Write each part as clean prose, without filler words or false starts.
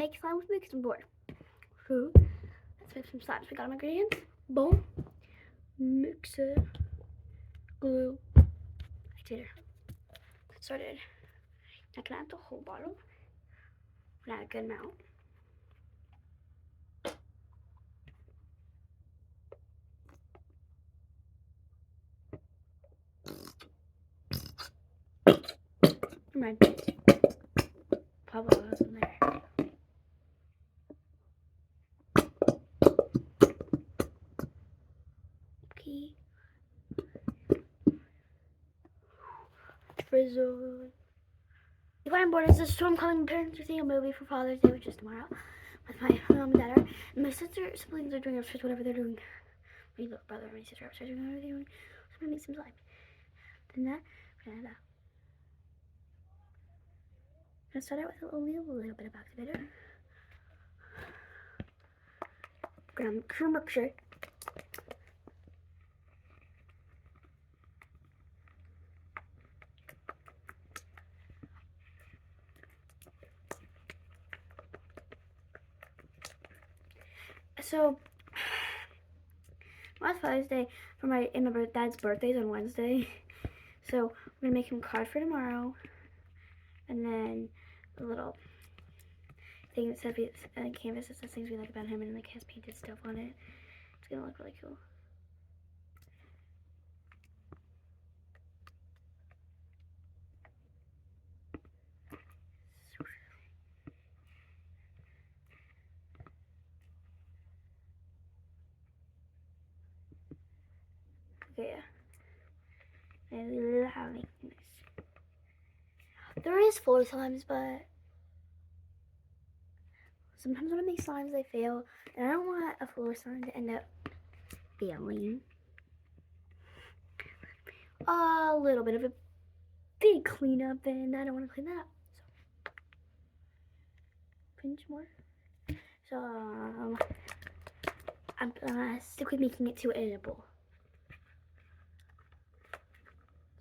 make slime with me because I'm bored. So let's make some slime. So we got my ingredients. Bowl, mixer, glue, activator. Get started. I can add the whole bottle. I'm gonna add a good amount. My bubbles in there. Okay. Frizzle. If I'm bored, it's a storm calling my parents are seeing a movie for Father's Day, which is tomorrow, with my mom and dad. And my siblings are doing upstairs, whatever they're doing. My little brother and my sister are upstairs doing whatever they're doing. So I'm gonna make some slime. Then that, we're gonna start out with only a little bit of activator. Gonna crew mixture. So, last Father's Day for my dad's birthday's on Wednesday. So we're gonna make him a card for tomorrow, and then a little thing that says canvas that says things we like about him, and like has painted stuff on it. It's gonna look really cool. Okay, yeah. I love making this. There is floor slimes, but sometimes when I make slimes, they fail, and I don't want a floor slime to end up failing. A little bit of a big cleanup, and I don't want to clean that up. So, pinch more. So, I'm gonna stick with making it to edible.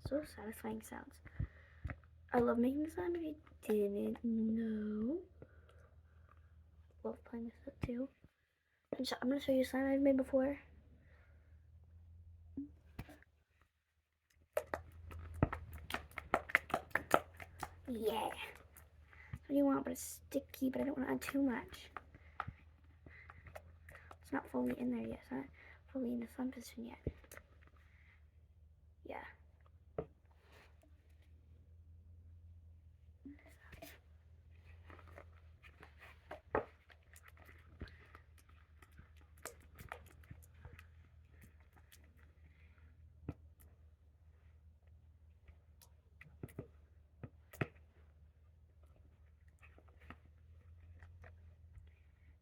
So satisfying sounds. I love making slime. If you didn't know, love playing with it too. I'm gonna show you a slime I've made before. Yeah. What do you want? But it's sticky, but I don't want to add too much. It's not fully in there yet. It's not fully in the slime position yet. Yeah.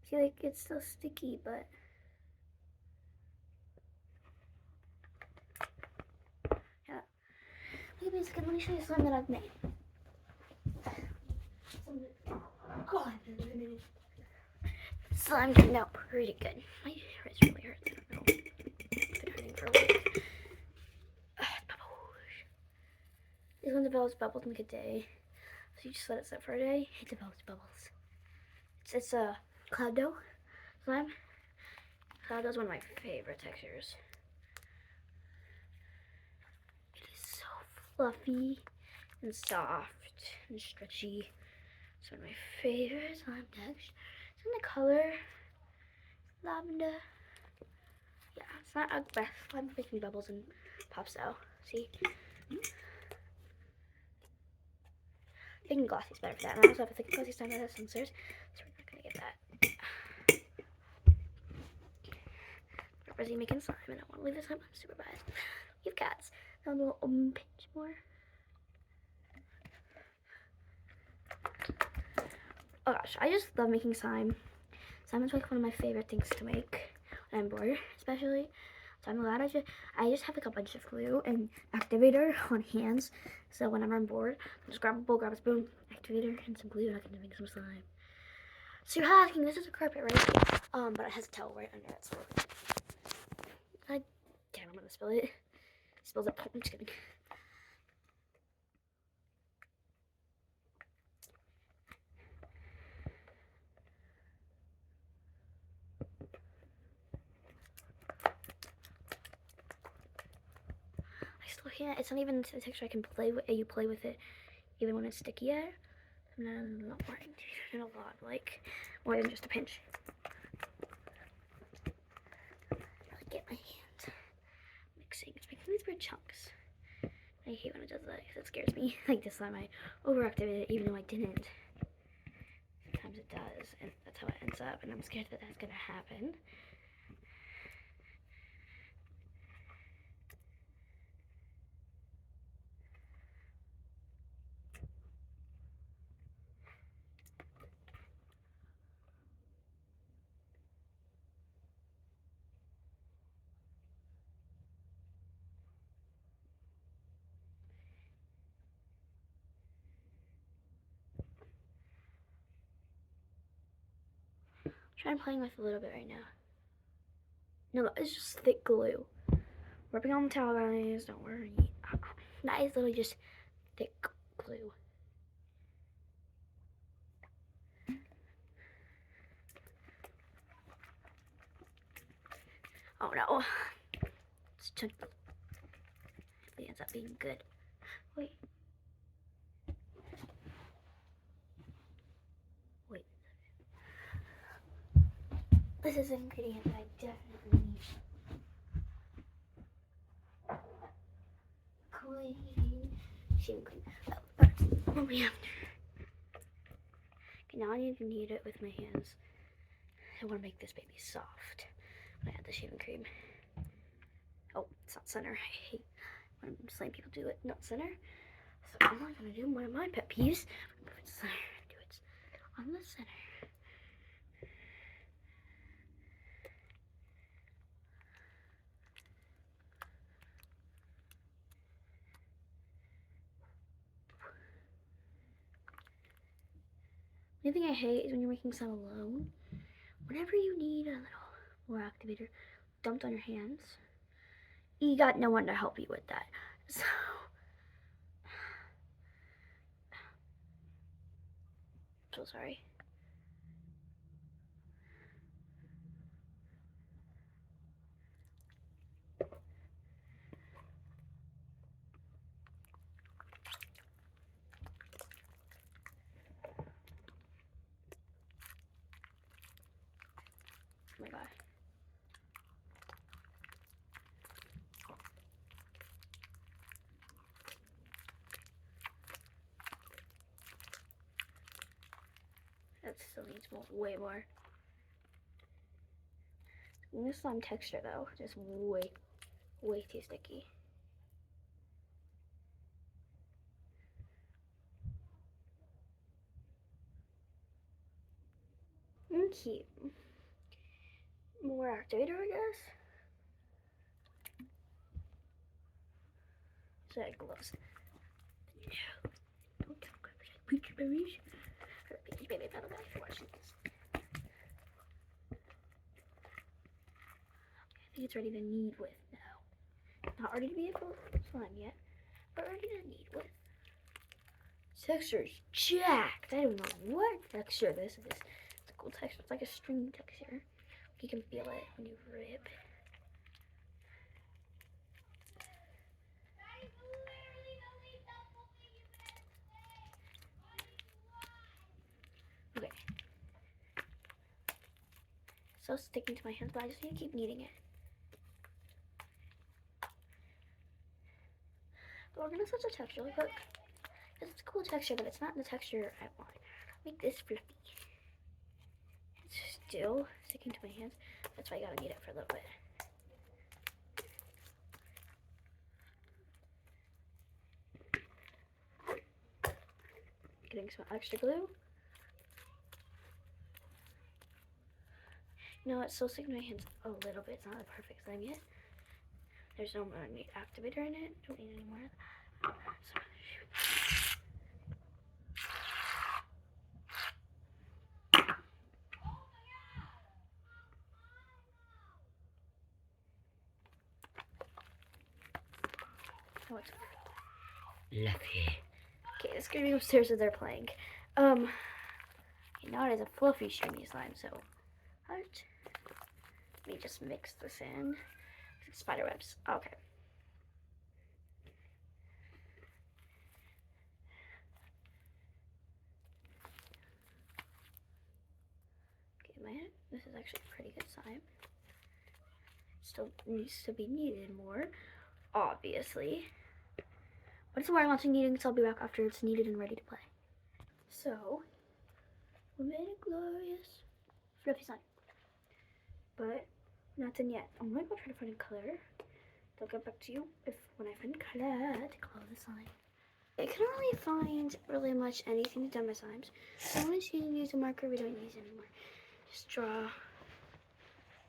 See, like, it's still sticky, but yeah. Okay, basically, let me show you slime that I've made. God, slime turned out pretty good. My wrist really hurts. I don't know. It's been hurting for a week. This one develops bubbles in like a day. So you just let it sit for a day. It develops bubbles. It's a cloud dough slime. Cloud dough is one of my favorite textures. It is so fluffy and soft and stretchy. It's one of my favorite slime textures. It's in the color lavender. Yeah, it's not a best slime for making bubbles and pops out. See? Thick and glossy is better for that. And I also have a thick and glossy slime that has sensors, so we're not gonna get that. We're busy making slime, and I want to leave this slime unsupervised. We have cats. Now we'll pinch more. Oh gosh, I just love making slime. Slime is like one of my favorite things to make when I'm bored, especially. So I'm glad I just have like a bunch of glue and activator on hands. So whenever I'm bored, I just grab a bowl, grab a spoon, activator, and some glue, and I can make some slime. So you're asking, this is a carpet, right? But it has a towel right under it. So damn, I'm gonna spill it. It spills it. I'm just kidding. can't. It's not even a texture I can play with. You play with it even when it's sticky yet. No, not a lot, like more than just a pinch. Get my hands mixing. It's making these weird chunks. I hate when it does that because it scares me. Like this time I overactivated it even though I didn't. Sometimes it does, and that's how it ends up, and I'm scared that that's gonna happen. Try playing with a little bit right now. No, it's just thick glue. Rubbing on the towel, guys. Don't worry. That is literally just thick glue. Oh no. It's chunky. It ends up being good. Wait. This is an ingredient that I definitely need. Clean. Shaving cream. What we have. Okay, now I need to knead it with my hands. I want to make this baby soft. I add the shaving cream. Oh, it's not center. I hate when slime people do it not center. So I'm not gonna do one of my pet peeves. Move it center. Do it on the center. The only thing I hate is when you're making slime alone. Whenever you need a little more activator dumped on your hands, you got no one to help you with that. So sorry. Oh my god. That still needs more, way more. This slime texture though, just way too sticky. Cute. More activator, I guess. So it gloves. Don't tell peach berries. Peach baby, by the way, if you're watching this. I think it's ready to knead with now. Not ready to be a full slime yet, but ready to knead with. Texture's jacked. I don't know what texture this is. It's a cool texture. It's like a string texture. You can feel it when you rip. Okay. So sticking to my hands, but I just need to keep kneading it. But we're gonna switch the texture real quick. It's a cool texture, but it's not the texture I want. Make this fluffy. It's still sticking to my hands. That's why I gotta knead it for a little bit. Getting some extra glue. No, it's still sticking to my hands a little bit. It's not a perfect slime yet. There's no more activator in it. Don't need any more of that. Oh, it's fluffy. Okay, this is gonna be upstairs that they're playing. Now it is a fluffy, shiny slime, so let me just mix this in. Spider webs. Okay. This is actually pretty good slime. Still needs to be kneaded more, obviously. But it's why I'm watching kneading, so I'll be back after it's kneaded and ready to play. So, we made a glorious fluffy slime. But not done yet. I'm gonna go try to find a color. I'll get back to you when I find color to color the slime. I couldn't really find really much anything to do my slimes. So I'm just gonna use a marker we don't use anymore. Just draw.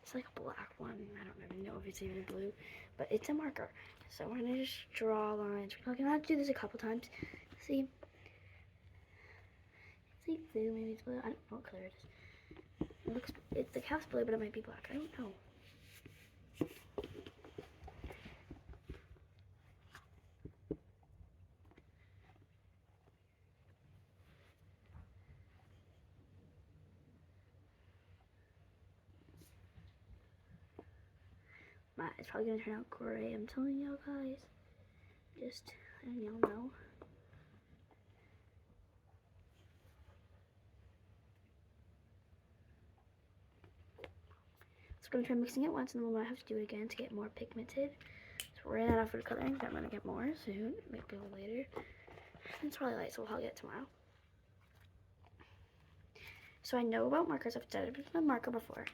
It's like a black one. I don't even know if it's even blue, but it's a marker. So we're gonna just draw lines. We're gonna have to do this a couple times. See? It's like blue, maybe it's blue. I don't know what color it is. It looks, the cap's blue, but it might be black. I don't know. It's probably gonna turn out gray. I'm telling y'all guys. Just letting y'all know. So I'm gonna try mixing it once, and then we might have to do it again to get more pigmented. So we're running out of food coloring, but I'm gonna get more soon, maybe a little later. It's probably light, so we'll probably get it tomorrow. So I know about markers. I've done it with a marker before.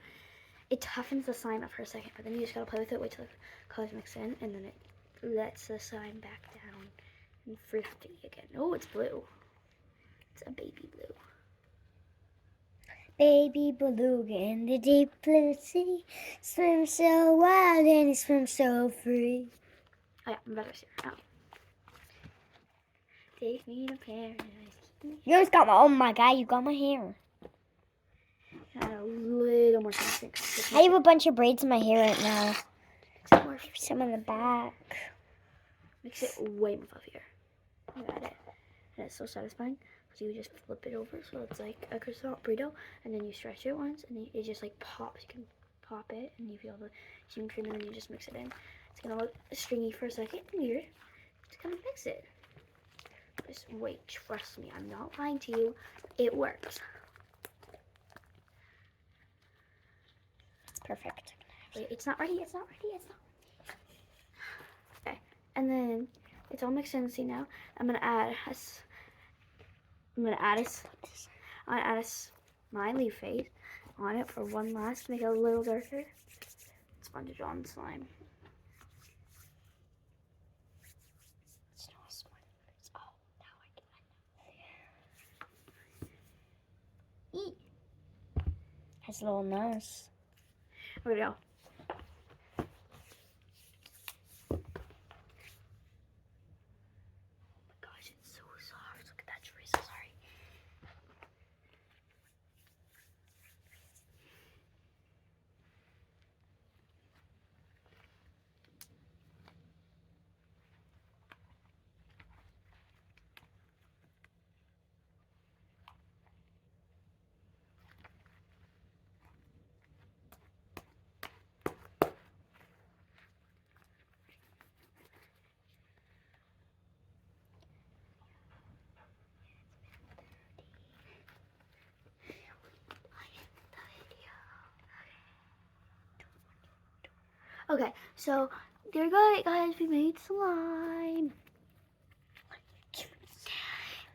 It toughens the slime up for a second, but then you just gotta play with it, wait till the colors mix in, and then it lets the slime back down and fluffy again. Oh, it's blue. It's a baby blue. Baby beluga in the deep blue sea, swims so wild and he swims so free. Oh yeah, I'm better here. Oh. Take me to paradise. You just got my, oh my god, you got my hair. Add a little more something. I have a bunch of braids in my hair right now. Some in the back. Makes it way more fluffier. You got it. And it's so satisfying. So you just flip it over so it's like a croissant burrito, and then you stretch it once, and it just like pops. You can pop it, and you feel the shaving cream, and then you just mix it in. It's gonna look stringy for a second, and you're just gonna mix it. Just wait, trust me, I'm not lying to you. It works. It's perfect. Wait, it's not ready. It's not ready. It's not. Okay, and then it's all mixed in. See now, I'm gonna add a smiley face on it for one last to make it a little darker. It's fun to draw on slime. It's not a smiley face. Oh, now I know. Eat. Has a little nose. Here we go. Okay, so there you go, guys. We made slime.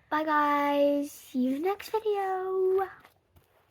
Bye, guys. See you in the next video.